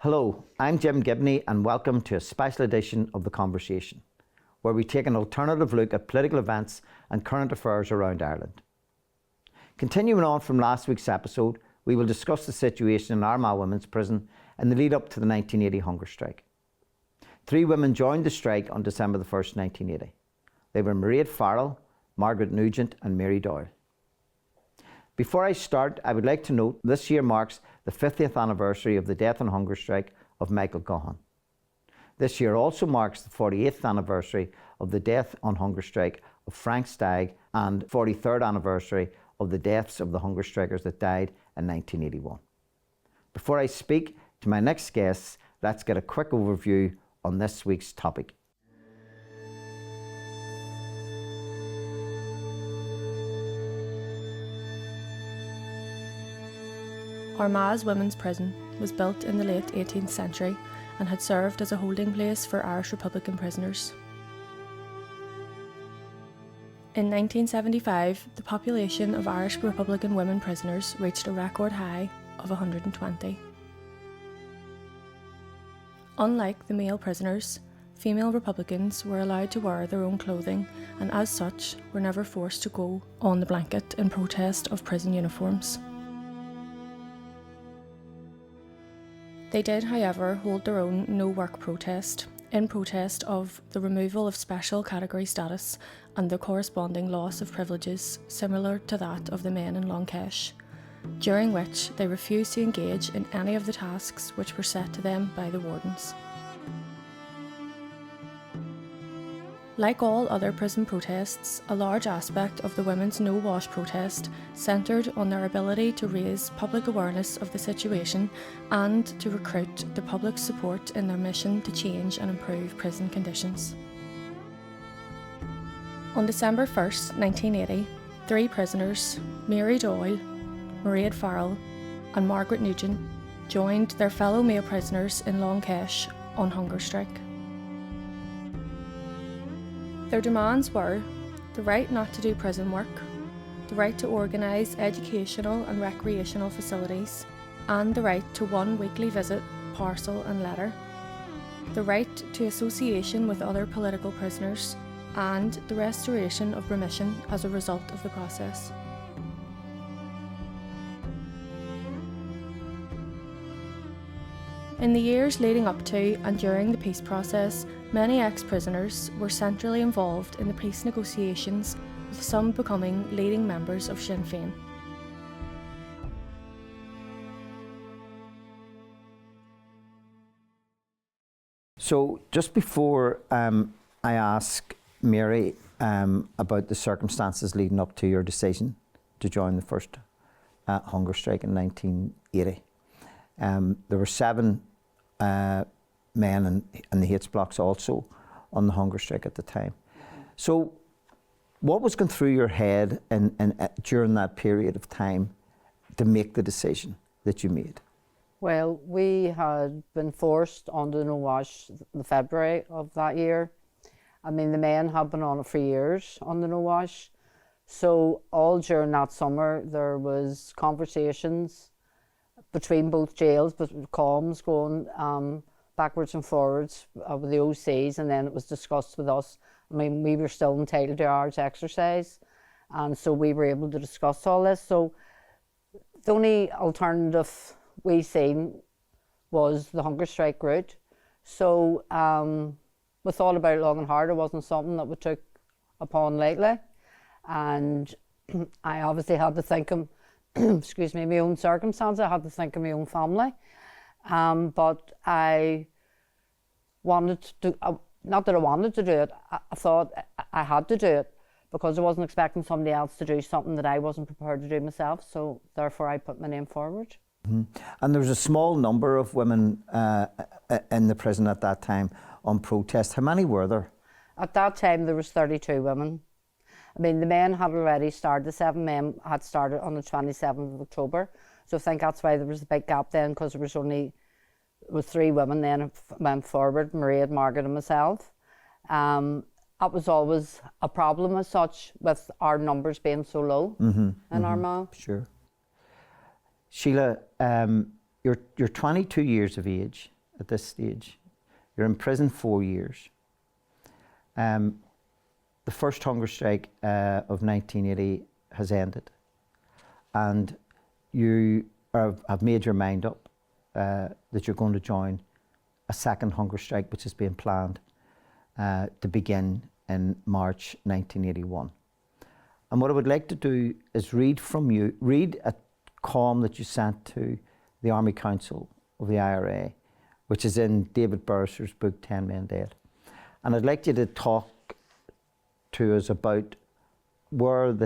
Hello, I'm Jim Gibney and welcome to a special edition of The Conversation, where we take an alternative look at political events and current affairs around Ireland. Continuing on from last week's episode, we will discuss the situation in Armagh Women's Prison in the lead up to the 1980 hunger strike. 3 women joined the strike on December the 1st, 1980. They were Mairead Farrell, Margaret Nugent and Mary Doyle. Before I start, I would like to note this year marks the 50th anniversary of the death and hunger strike of Michael Gaughan. This year also marks the 48th anniversary of the death on hunger strike of Frank Stagg and 43rd anniversary of the deaths of the hunger strikers that died in 1981. Before I speak to my next guests, let's get a quick overview on this week's topic. Armagh Women's Prison was built in the late 18th century and had served as a holding place for Irish Republican prisoners. In 1975, the population of Irish Republican women prisoners reached a record high of 120. Unlike the male prisoners, female Republicans were allowed to wear their own clothing and as such were never forced to go on the blanket in protest of prison uniforms. They did, however, hold their own no-work protest, in protest of the removal of special category status and the corresponding loss of privileges similar to that of the men in Long Kesh, during which they refused to engage in any of the tasks which were set to them by the wardens. Like all other prison protests, a large aspect of the women's No Wash protest centred on their ability to raise public awareness of the situation and to recruit the public's support in their mission to change and improve prison conditions. On December 1st, 1980, 3 prisoners, Mary Doyle, Mairead Farrell and Margaret Nugent, joined their fellow male prisoners in Long Kesh on hunger strike. Their demands were the right not to do prison work, the right to organise educational and recreational facilities, and the right to 1 weekly visit, parcel and letter, the right to association with other political prisoners, and the restoration of remission as a result of the process. In the years leading up to and during the peace process, many ex-prisoners were centrally involved in the peace negotiations, with some becoming leading members of Sinn Féin. So just before I ask Mary about the circumstances leading up to your decision to join the first hunger strike in 1980, there were 7 men in the Hates blocks also on the hunger strike at the time. So what was going through your head during that period of time to make the decision that you made? Well, we had been forced onto the No Wash in February of that year. I mean, the men had been on it for years on the No Wash. So all during that summer, there was conversations between both jails, but comms going backwards and forwards with the OCs, and then it was discussed with us. I mean, we were still entitled to hours exercise, and so we were able to discuss all this. So the only alternative we seen was the hunger strike route. So we thought about it long and hard. It wasn't something that we took upon lightly, and I obviously had to think of excuse me, my own circumstances. I had to think of my own family. But I wanted to, not that I wanted to do it, I thought I had to do it because I wasn't expecting somebody else to do something that I wasn't prepared to do myself. So therefore I put my name forward. Mm-hmm. And there was a small number of women in the prison at that time on protest. How many were there? At that time there was 32 women. I mean, the men had already started, the 7 men had started on the 27th of October. So I think that's why there was a big gap then, because there was 3 women then went forward, Mairead, Margaret and myself. That was always a problem as such with our numbers being so low in Armagh. Sure. Síle, you're 22 years of age at this stage. You're in prison 4 years. The first hunger strike of 1980 has ended, and you have made your mind up that you're going to join a second hunger strike, which is being planned to begin in March 1981. And what I would like to do is read a column that you sent to the Army Council of the IRA, which is in David Burris's book, 10 Men Dead. And I'd like you to talk to us about where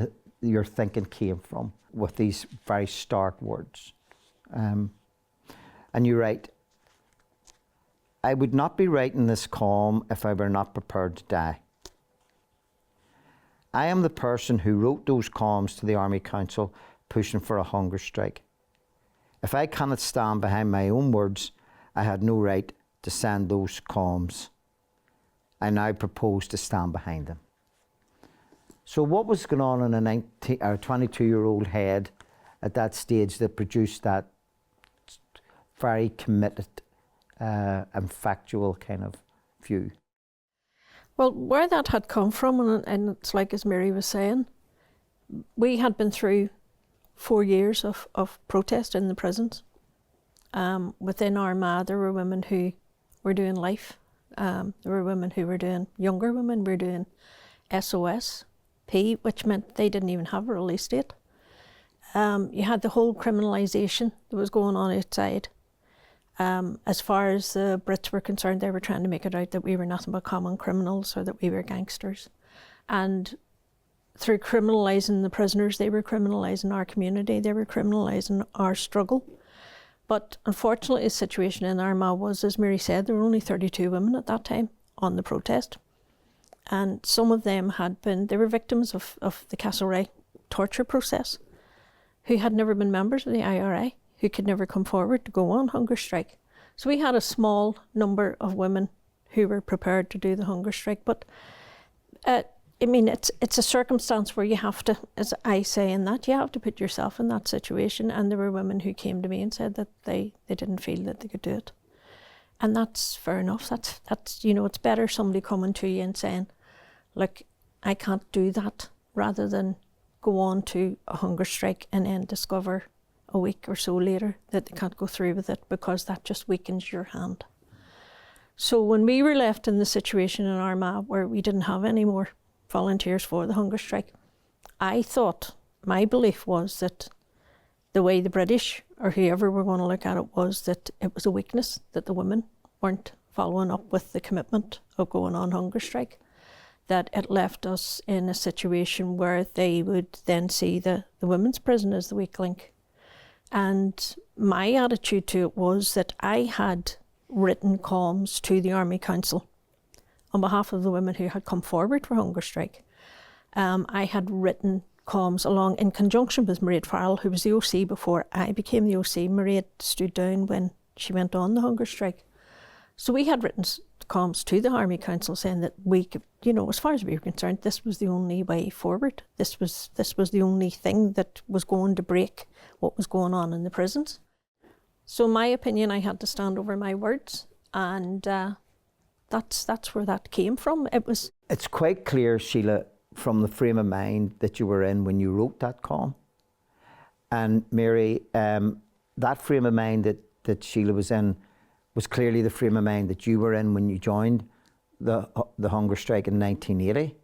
your thinking came from with these very stark words. And you write, "I would not be writing this column if I were not prepared to die. I am the person who wrote those columns to the Army Council pushing for a hunger strike. If I cannot stand behind my own words, I had no right to send those columns. I now propose to stand behind them." So what was going on in a 22-year-old head at that stage that produced that very committed and factual kind of view? Well, where that had come from, and it's like as Mary was saying, we had been through 4 years of protest in the prisons. Within Armagh, there were women who were doing life. There were women who were doing, younger women were doing SOSP, which meant they didn't even have a release date. You had the whole criminalisation that was going on outside. As far as the Brits were concerned, they were trying to make it out that we were nothing but common criminals or that we were gangsters. And through criminalising the prisoners, they were criminalising our community, they were criminalising our struggle. But unfortunately, the situation in Armagh was, as Mary said, there were only 32 women at that time on the protest. And some of them they were victims of the Castlereagh torture process, who had never been members of the IRA, who could never come forward to go on hunger strike. So we had a small number of women who were prepared to do the hunger strike. But I mean, it's a circumstance where you have to, as I say in that, you have to put yourself in that situation. And there were women who came to me and said that they didn't feel that they could do it. And that's fair enough. That's you know, it's better somebody coming to you and saying, look, I can't do that, rather than go on to a hunger strike and then discover a week or so later that they can't go through with it, because that just weakens your hand. So when we were left in the situation in Armagh where we didn't have any more volunteers for the hunger strike, I thought, my belief was that the way the British or whoever were going to look at it was that it was a weakness that the women weren't following up with the commitment of going on hunger strike, that it left us in a situation where they would then see the women's prison as the weak link. And my attitude to it was that I had written columns to the Army Council on behalf of the women who had come forward for hunger strike. I had written columns along in conjunction with Mairead Farrell, who was the OC before I became the OC. Mairead stood down when she went on the hunger strike. So we had written columns to the Army Council saying that we could, you know, as far as we were concerned, this was the only way forward. This was the only thing that was going to break what was going on in the prisons. So in my opinion, I had to stand over my words, and that's where that came from. It's quite clear, Síle, from the frame of mind that you were in when you wrote that column. And Mary, that frame of mind that Síle was in was clearly the frame of mind that you were in when you joined the hunger strike in 1980.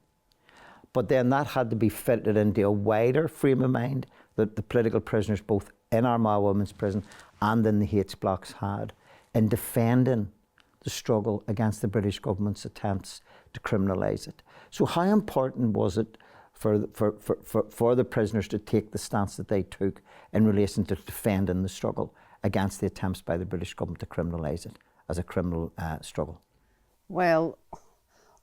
But then that had to be fitted into a wider frame of mind that the political prisoners, both in Armagh Women's Prison and in the Hates blocks, had in defending the struggle against the British government's attempts to criminalise it. So how important was it for the prisoners to take the stance that they took in relation to defending the struggle against the attempts by the British government to criminalise it as a criminal struggle? Well,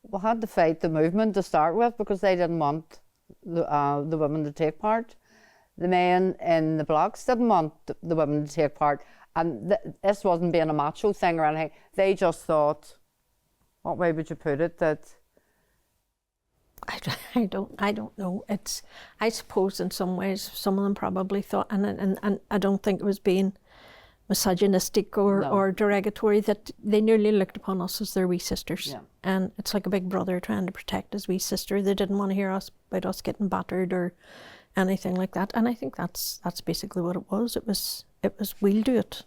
we had to fight the movement to start with, because they didn't want the women to take part. The men in the blocks didn't want the women to take part. And this wasn't being a macho thing or anything. They just thought, what way would you put it, that... I don't know. I suppose in some ways some of them probably thought, and I don't think it was being misogynistic or, No. or derogatory, that they nearly looked upon us as their wee sisters. Yeah. And it's like a big brother trying to protect his wee sister. They didn't want to hear us about us getting battered or anything like that. And I think that's basically what it was. It was we'll do it,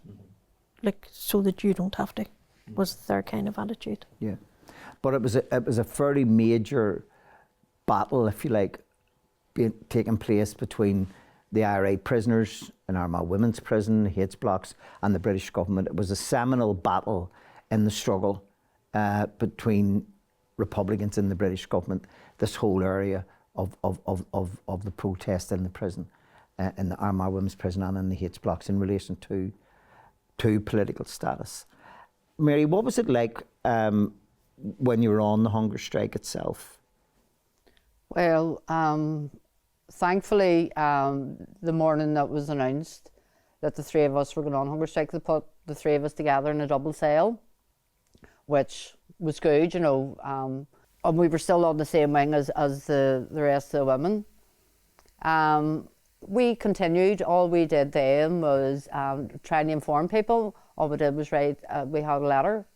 like, so that you don't have to, was their kind of attitude. Yeah, but it was a fairly major battle, if you like, taking place between the IRA prisoners in Armagh Women's Prison, Hates Blocks, and the British government. It was a seminal battle in the struggle between Republicans and the British government. This whole area of the protest in the prison, in the Armagh Women's Prison and in the Hates Blocks, in relation to political status. Mary, what was it like when you were on the hunger strike itself? Well, thankfully, the morning that was announced that the three of us were going on hunger strike, they put the three of us together in a double cell, which was good, you know. And we were still on the same wing as the rest of the women. We continued. All we did then was trying to inform people. All we did was write, we had a letter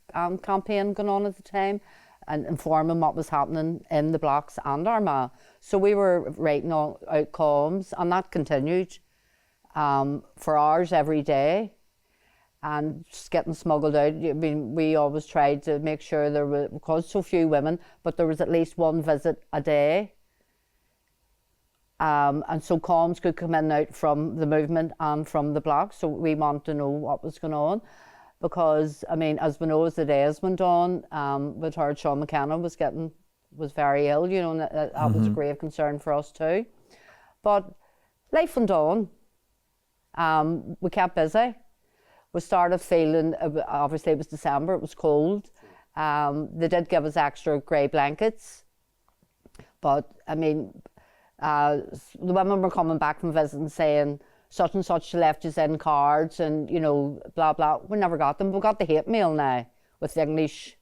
campaign going on at the time, and informing what was happening in the blocks and Armagh. So we were writing out columns, and that continued for hours every day, and just getting smuggled out. I mean, we always tried to make sure there were, because so few women, but there was at least one visit a day. And so columns could come in and out from the movement and from the block. So we wanted to know what was going on. Because, I mean, as we know, as the days went on, we heard Sean McKenna was very ill, you know, and that was a grave concern for us too. But life went on. We kept busy. We started feeling, obviously it was December, it was cold. They did give us extra grey blankets. But, I mean, the women were coming back from visiting saying, such and such left us in cards and, you know, blah, blah. We never got them. We got the hate mail now with the English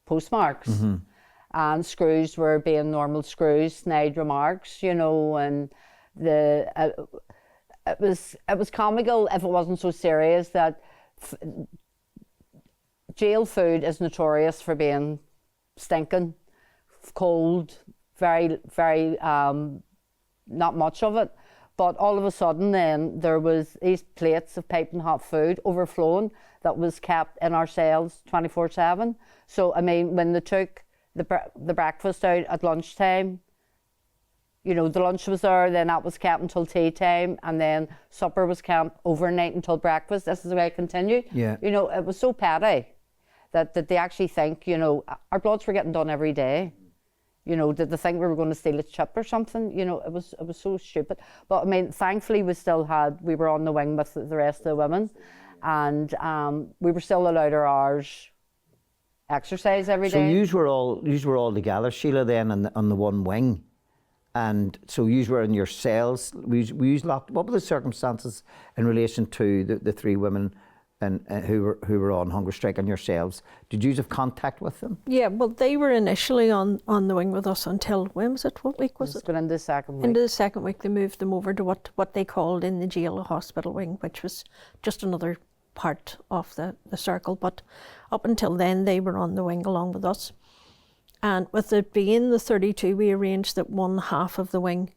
postmarks. And screws were being normal screws, snide remarks, you know, and it was comical if it wasn't so serious that jail food is notorious for being stinking, cold, very, very, not much of it. But all of a sudden then there was these plates of piping hot food overflowing that was kept in our cells 24/7. So, I mean, when they took the breakfast out at lunchtime, you know, the lunch was there, then that was kept until tea time, and then supper was kept overnight until breakfast. This is the way it continued. Yeah. You know, it was so petty that they actually think, you know, our bloods were getting done every day. You know, did they think we were going to steal a chip or something? You know, it was so stupid. But I mean, thankfully we were on the wing with the rest of the women, and we were still allowed our hours exercise every day. So yous were all together, Síle, then on the one wing, and so yous were in your cells. We locked. What were the circumstances in relation to the three women and who were on hunger strike and yourselves? Did you have contact with them? Yeah, well, they were initially on the wing with us until, when was it? What week was it? Going into the second week. Into the second week, they moved them over to what they called in the jail a hospital wing, which was just another part of the circle. But up until then, they were on the wing along with us. And with it being the 32, we arranged that one half of the wing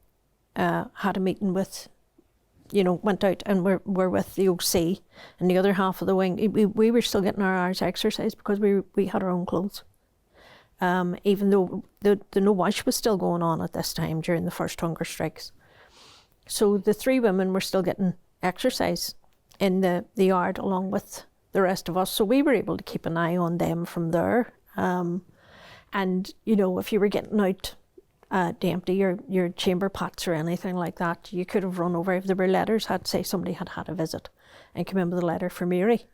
had a meeting with, you know, went out and were with the OC, and the other half of the wing, we were still getting our hours exercise because we had our own clothes. Even though the no wash was still going on at this time during the first hunger strikes. So the three women were still getting exercise in the yard along with the rest of us. So we were able to keep an eye on them from there. And, you know, if you were getting out to empty your chamber pots or anything like that, you could have run over. If there were letters, say somebody had a visit and come in with a letter for Mary,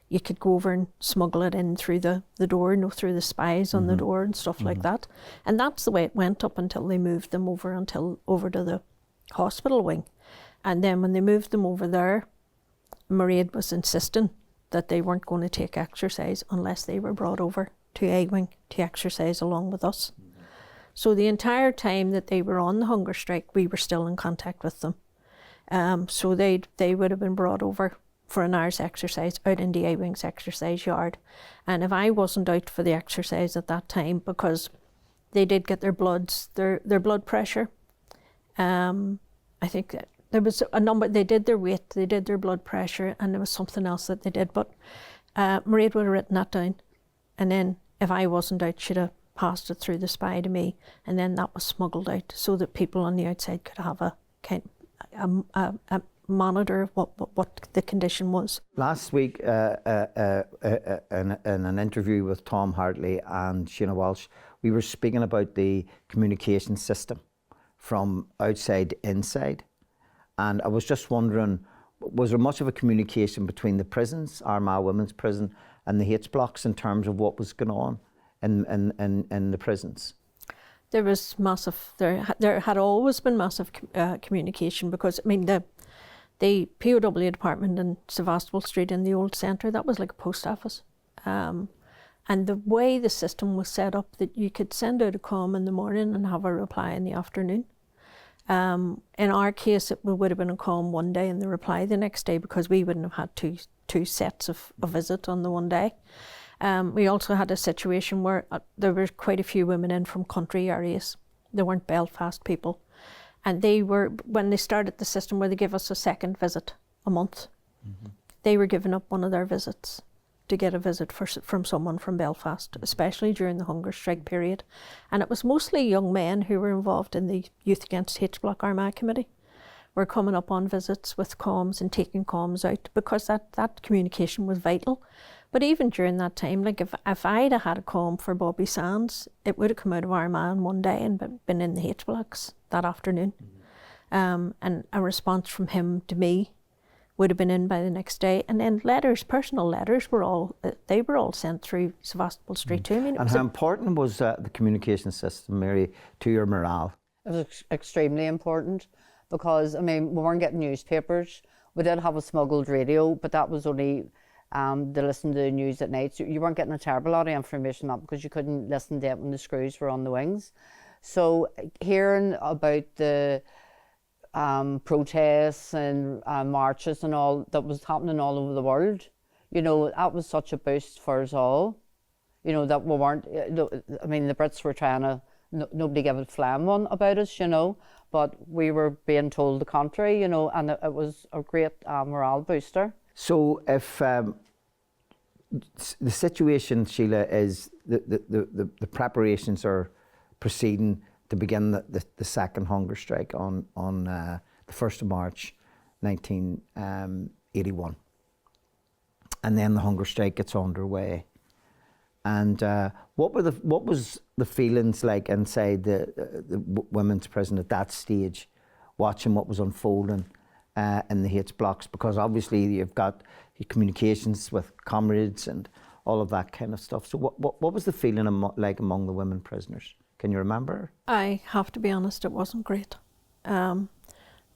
you could go over and smuggle it in through the door, through the spies on the door and stuff like that. And that's the way it went up until they moved them over to the hospital wing. And then when they moved them over there, Mairead was insisting that they weren't going to take exercise unless they were brought over to A wing to exercise along with us. So the entire time that they were on the hunger strike, we were still in contact with them. So they would have been brought over for an hour's exercise out in the A-Wings exercise yard. And if I wasn't out for the exercise at that time, because they did get their blood pressure, I think that there was a number, they did their weight, they did their blood pressure, and there was something else that they did. But Mairead would have written that down. And then if I wasn't out, she'd have passed it through the spy to me. And then that was smuggled out so that people on the outside could have a monitor of what the condition was. Last week, in an interview with Tom Hartley and Sheena Walsh, we were speaking about the communication system from outside to inside. And I was just wondering, was there much of a communication between the prisons, Armagh Women's Prison, and the H blocks in terms of what was going on in the prisons? There was massive, there had always been massive communication, because, I mean, the POW department in Sevastopol Street in the old centre, that was like a post office. And the way the system was set up, that you could send out a comm in the morning and have a reply in the afternoon. In our case, it would have been a comm one day and the reply the next day, because we wouldn't have had two sets of a visit on the one day. We also had a situation where there were quite a few women in from country areas. They weren't Belfast people. And they were, when they started the system where they give us a second visit a month, they were giving up one of their visits to get a visit from someone from Belfast, especially during the hunger strike period. And it was mostly young men who were involved in the Youth Against H Block Armagh Committee, were coming up on visits with comms and taking comms out, because that communication was vital. But even during that time, like if I'd have had a comm for Bobby Sands, it would have come out of Armagh in one day and been in the H blocks that afternoon. And a response from him to me would have been in by the next day. And then letters, personal letters, were all sent through Sevastopol Street too. I mean, and how important was the communication system, Mary, to your morale? It was extremely important, because, I mean, we weren't getting newspapers. We did have a smuggled radio, but that was only to listen to the news at night. So you weren't getting a terrible lot of information on that, because you couldn't listen to it when the screws were on the wings. So hearing about the protests and marches and all that was happening all over the world, you know, that was such a boost for us all. You know, that we weren't, I mean, the Brits were trying to, nobody gave a flam one about us, you know, but we were being told the contrary, you know, and it was a great morale booster. So if the situation, Sheila, is the preparations are proceeding to begin the second hunger strike on the 1st of March 1981. And then the hunger strike gets underway. And what was the feelings like inside the women's prison at that stage, watching what was unfolding in the H blocks? Because obviously you've got your communications with comrades and all of that kind of stuff. So what was the feeling like among the women prisoners? Can you remember? I have to be honest, it wasn't great. The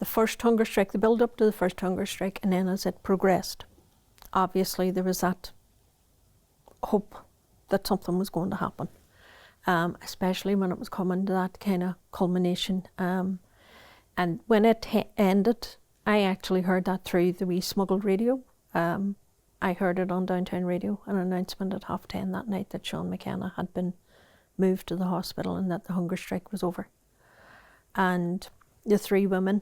first hunger strike, the build up to the first hunger strike, and then as it progressed, obviously there was that hope that something was going to happen, especially when it was coming to that kind of culmination. And when it ended, I actually heard that through the wee smuggled radio. I heard it on Downtown Radio, an announcement at 10:30 that night that Sean McKenna had been moved to the hospital and that the hunger strike was over. And the three women,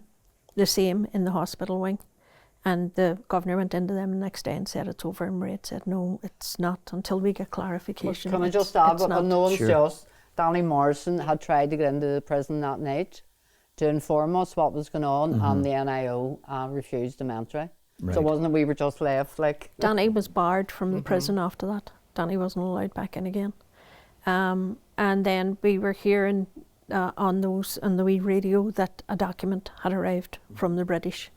the same in the hospital wing, and the governor went into them the next day and said it's over, and Mairead said no, it's not until we get clarification. Well, can I just add, but no one's just, Danny Morrison had tried to get into the prison that night to inform us what was going on, and the NIO refused him entry. Right. So it wasn't that we were just left like... Danny was barred from the prison after that. Danny wasn't allowed back in again. And then we were hearing on the wee radio that a document had arrived from the British.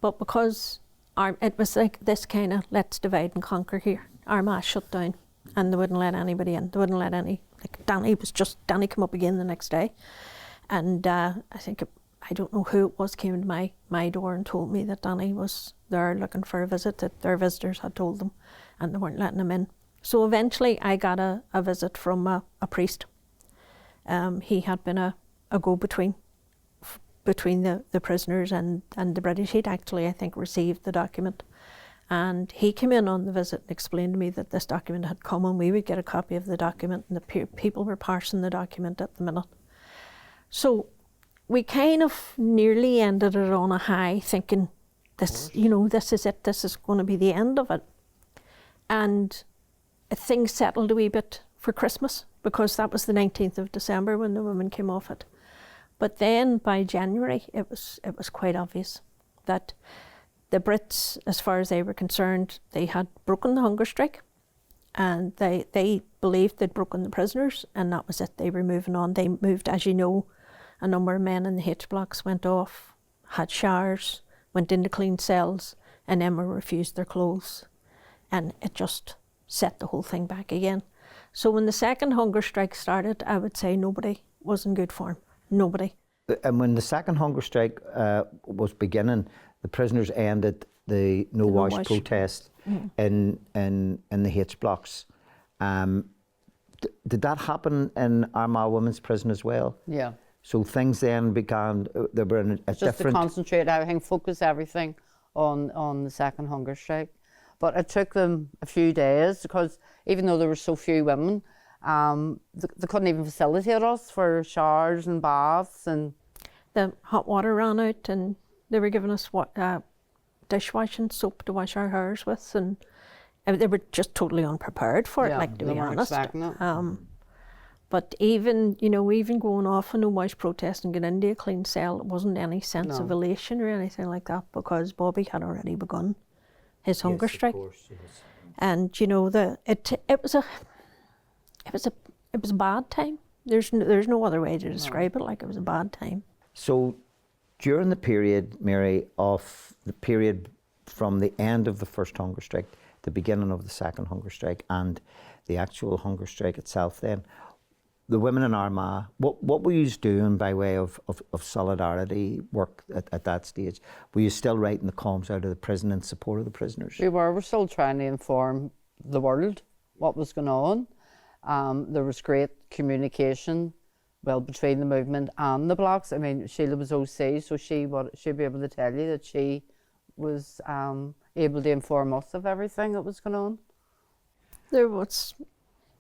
But because it was like this kind of let's divide and conquer here. Armagh shut down and they wouldn't let anybody in. They wouldn't let any, like Danny came up again the next day. And I don't know who it was, came to my door and told me that Danny was there looking for a visit, that their visitors had told them and they weren't letting him in. So eventually I got a visit from a priest. He had been a go-between between the prisoners and the British. He'd actually, I think, received the document And he came in on the visit and explained to me that this document had come and we would get a copy of the document, and the people were parsing the document at the minute. So we kind of nearly ended it on a high, thinking this, you know, this is it, this is going to be the end of it. And things settled a wee bit for Christmas, because that was the 19th of December when the women came off it. But then by January, it was quite obvious that the Brits, as far as they were concerned, they had broken the hunger strike, and they believed they'd broken the prisoners, and that was it. They were moving on. They moved, as you know, a number of men in the H blocks went off, had showers, went into clean cells, and then were refused their clothes. And it just set the whole thing back again. So when the second hunger strike started, I would say nobody was in good form. Nobody. And when the second hunger strike was beginning, the prisoners ended the no wash protest in the H blocks. Did that happen in Armagh Women's Prison as well? Yeah. So things then began, they were in a just different... to concentrate everything, focus everything on the second hunger strike. But it took them a few days, because even though there were so few women, they couldn't even facilitate us for showers and baths. And the hot water ran out, and they were giving us dishwashing soap to wash our hairs with, and they were just totally unprepared for it, like, to be honest. But even, you know, even going off on a wash protest and getting into a clean cell, it wasn't any sense of elation or anything like that, because Bobby had already begun his hunger strike. Of course, yes. And you know, it was a bad time. There's no other way to describe it. Like, it was a bad time. So during the period, Mary, of the period from the end of the first hunger strike, the beginning of the second hunger strike, and the actual hunger strike itself, then the women in Armagh, what were you doing by way of solidarity work at that stage? Were you still writing the columns out of the prison in support of the prisoners? We're still trying to inform the world what was going on. There was great communication, well, between the movement and the blocks. I mean, Síle was OC, so she'd be able to tell you that she was able to inform us of everything that was going on. There was...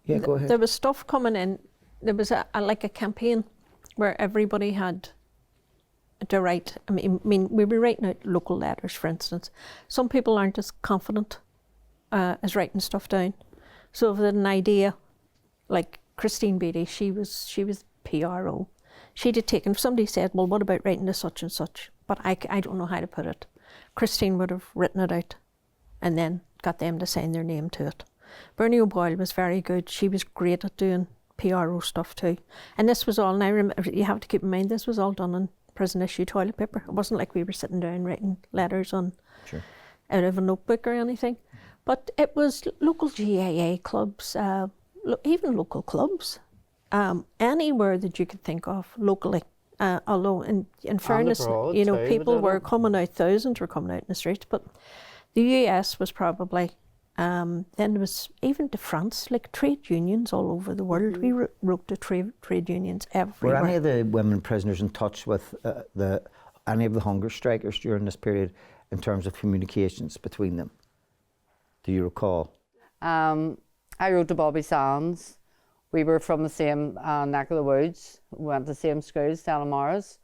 Yeah, go ahead. There was stuff coming in. There was like a campaign where everybody had to write. I mean, we were writing out local letters, for instance. Some people aren't as confident as writing stuff down. So if they had an idea, like Christine Beattie, she was PRO. She'd have taken, if somebody said, well, what about writing to such and such? But I don't know how to put it. Christine would have written it out and then got them to sign their name to it. Bernie O'Boyle was very good. She was great at doing PRO stuff too. And this was all, and I remember, you have to keep in mind, this was all done on prison issue toilet paper. It wasn't like we were sitting down writing letters on out of a notebook or anything. But it was local GAA clubs, even local clubs, anywhere that you could think of locally. Although in fairness, you know, people were coming out, thousands were coming out in the streets. But the US was probably, then there was even to France, like trade unions all over the world. We wrote to trade unions everywhere. Were any of the women prisoners in touch with any of the hunger strikers during this period in terms of communications between them? Do you recall? I wrote to Bobby Sands. We were from the same neck of the woods. We went to the same schools, Stella Maris.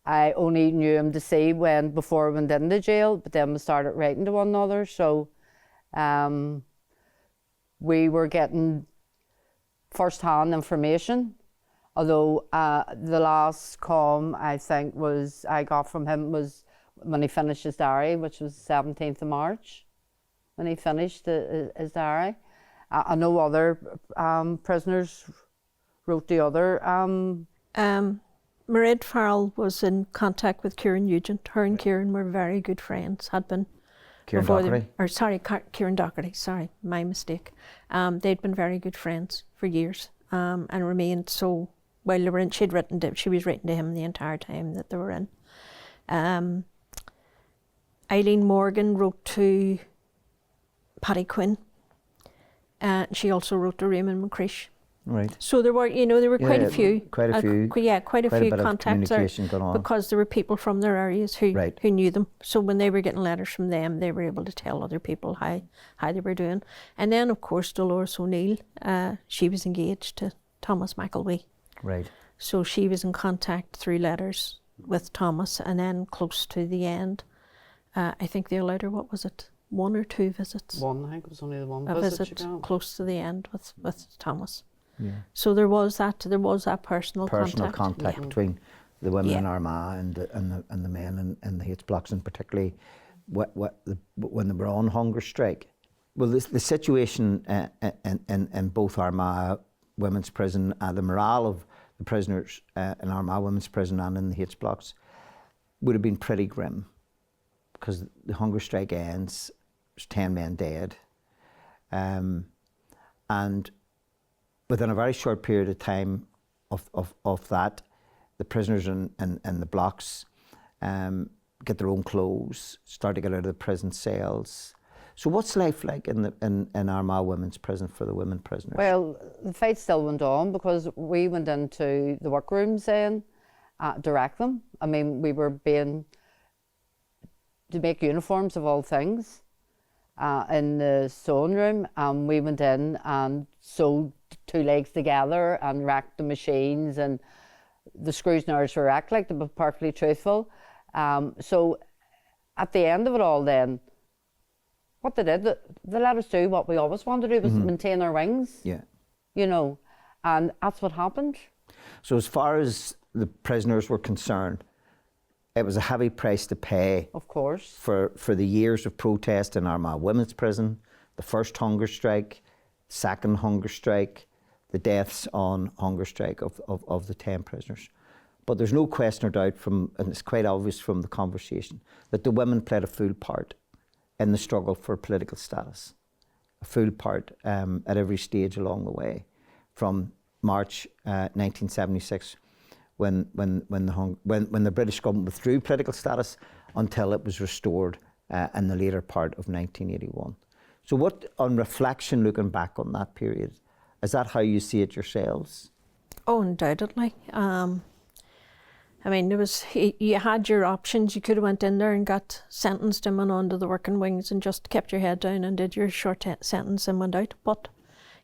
I only knew him to see before we went into jail, but then we started writing to one another. So we were getting first-hand information, although the last column I think I got from him was when he finished his diary, which was 17th of March, when he finished his diary. I know other prisoners wrote the other. Mairead Farrell was in contact with Kieran Nugent. Her and Kieran were very good friends, had been. Kieran Doherty? Kieran Doherty, sorry, my mistake. They'd been very good friends for years and remained so. While they were in, she was writing to him the entire time that they were in. Eileen Morgan wrote to Paddy Quinn. She also wrote to Raymond McCreish. Right. So there were, quite a few. Quite a few. Quite a few bit of contacts there communication going on. because there were people from their areas who knew them. So when they were getting letters from them, they were able to tell other people how they were doing. And then, of course, Dolores O'Neill, she was engaged to Thomas McElwee. Right. So she was in contact through letters with Thomas, and then close to the end, I think they allowed her, what was it, 1 or 2 visits? One, I think it was only the one a visit. close to the end with Thomas. Yeah. So there was that personal contact between the women in Yeah. Armagh and the men in the H blocks, and particularly when they were on hunger strike. Well, the situation in both Armagh Women's Prison, the morale of the prisoners in Armagh Women's Prison and in the H blocks would have been pretty grim, because the hunger strike ends, there's 10 men dead, and within a very short period of time of that, the prisoners in the blocks get their own clothes, start to get out of the prison cells. So what's life like in Armagh Women's Prison for the women prisoners? Well, the fight still went on, because we went into the workrooms then to rack them. I mean, we were being to make uniforms of all things in the sewing room. We went in and sewed 2 legs together and racked the machines, and the screws and ours were racked, like, to be perfectly truthful. So at the end of it all then, what they did, they let us do what we always wanted to do, was maintain our wings. Yeah. And that's what happened. So as far as the prisoners were concerned, it was a heavy price to pay. Of course. For the years of protest in Armagh Women's Prison, the first hunger strike, second hunger strike, the deaths on hunger strike of the 10 prisoners. But there's no question or doubt and it's quite obvious from the conversation, that the women played a full part in the struggle for political status, a full part at every stage along the way, from March 1976, when the British government withdrew political status, until it was restored in the later part of 1981. So what, on reflection, looking back on that period, is that how you see it yourselves? Oh, undoubtedly. I mean, you had your options. You could have went in there and got sentenced and went on to the working wings and just kept your head down and did your short sentence and went out. But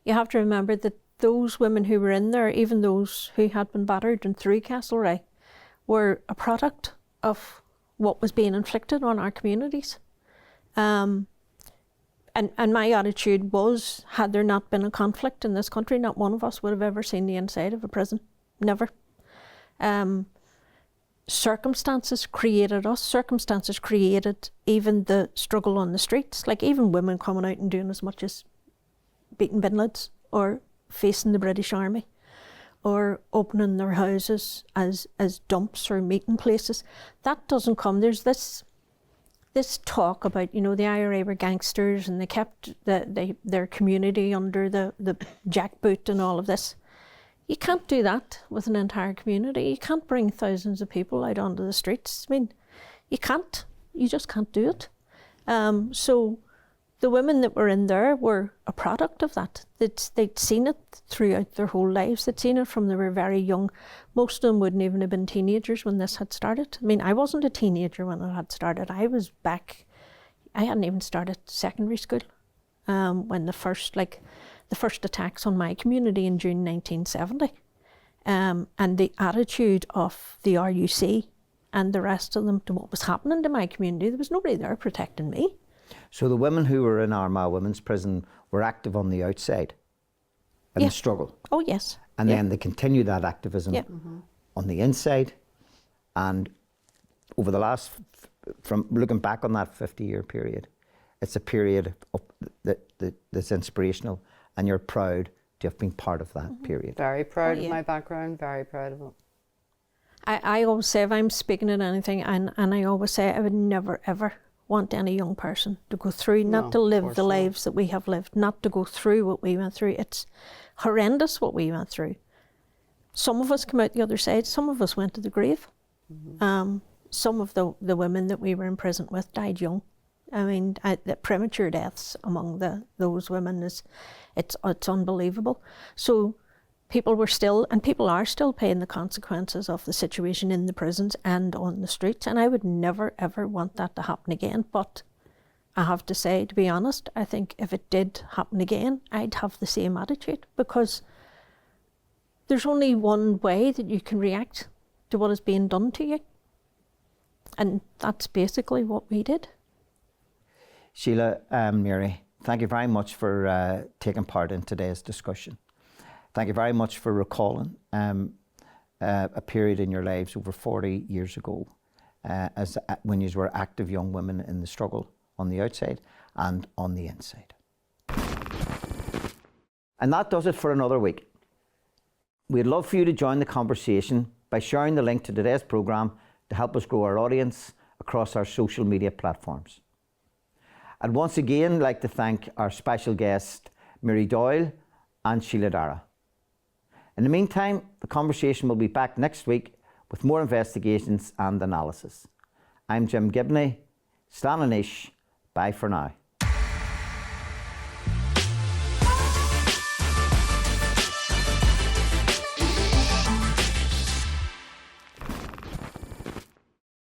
you have to remember that those women who were in there, even those who had been battered and through Castlereagh, were a product of what was being inflicted on our communities. And my attitude was, had there not been a conflict in this country, not one of us would have ever seen the inside of a prison. Never. Circumstances created us. Circumstances created even the struggle on the streets. Like, even women coming out and doing as much as beating bin lids, or facing the British Army, or opening their houses as dumps or meeting places. That doesn't come. There's this talk about, the IRA were gangsters and they kept their community under the jackboot and all of this. You can't do that with an entire community. You can't bring thousands of people out onto the streets. I mean, you can't. You just can't do it. So the women that were in there were a product of that. They'd seen it throughout their whole lives. They'd seen it from they were very young. Most of them wouldn't even have been teenagers when this had started. I mean, I wasn't a teenager when it had started. I hadn't even started secondary school when the first attacks on my community in June 1970. And the attitude of the RUC and the rest of them to what was happening to my community, there was nobody there protecting me. So the women who were in Armagh Women's Prison were active on the outside in the struggle. Oh, yes. And then they continued that activism on the inside. And over the last, from looking back on that 50-year period, it's a period that's inspirational, and you're proud to have been part of that period. Very proud of my background, very proud of it. I always say, if I'm speaking at anything, and I always say I would never, ever want any young person to go through, not to live the lives that we have lived, not to go through what we went through. It's horrendous what we went through. Some of us come out the other side, some of us went to the grave. Some of the women that we were in prison with died young. I mean, the premature deaths among those women it's unbelievable. So people were still, and people are still paying the consequences of the situation in the prisons and on the streets, and I would never ever want that to happen again. But I have to say, to be honest, I think if it did happen again, I'd have the same attitude, because there's only one way that you can react to what is being done to you. And that's basically what we did. Síle, Mary, thank you very much for taking part in today's discussion. Thank you very much for recalling a period in your lives over 40 years ago when you were active young women in the struggle on the outside and on the inside. And that does it for another week. We'd love for you to join the conversation by sharing the link to today's programme to help us grow our audience across our social media platforms. I'd once again like to thank our special guest, Mary Doyle and Síle Darragh. In the meantime, the conversation will be back next week with more investigations and analysis. I'm Jim Gibney. Slán Inis. Bye for now.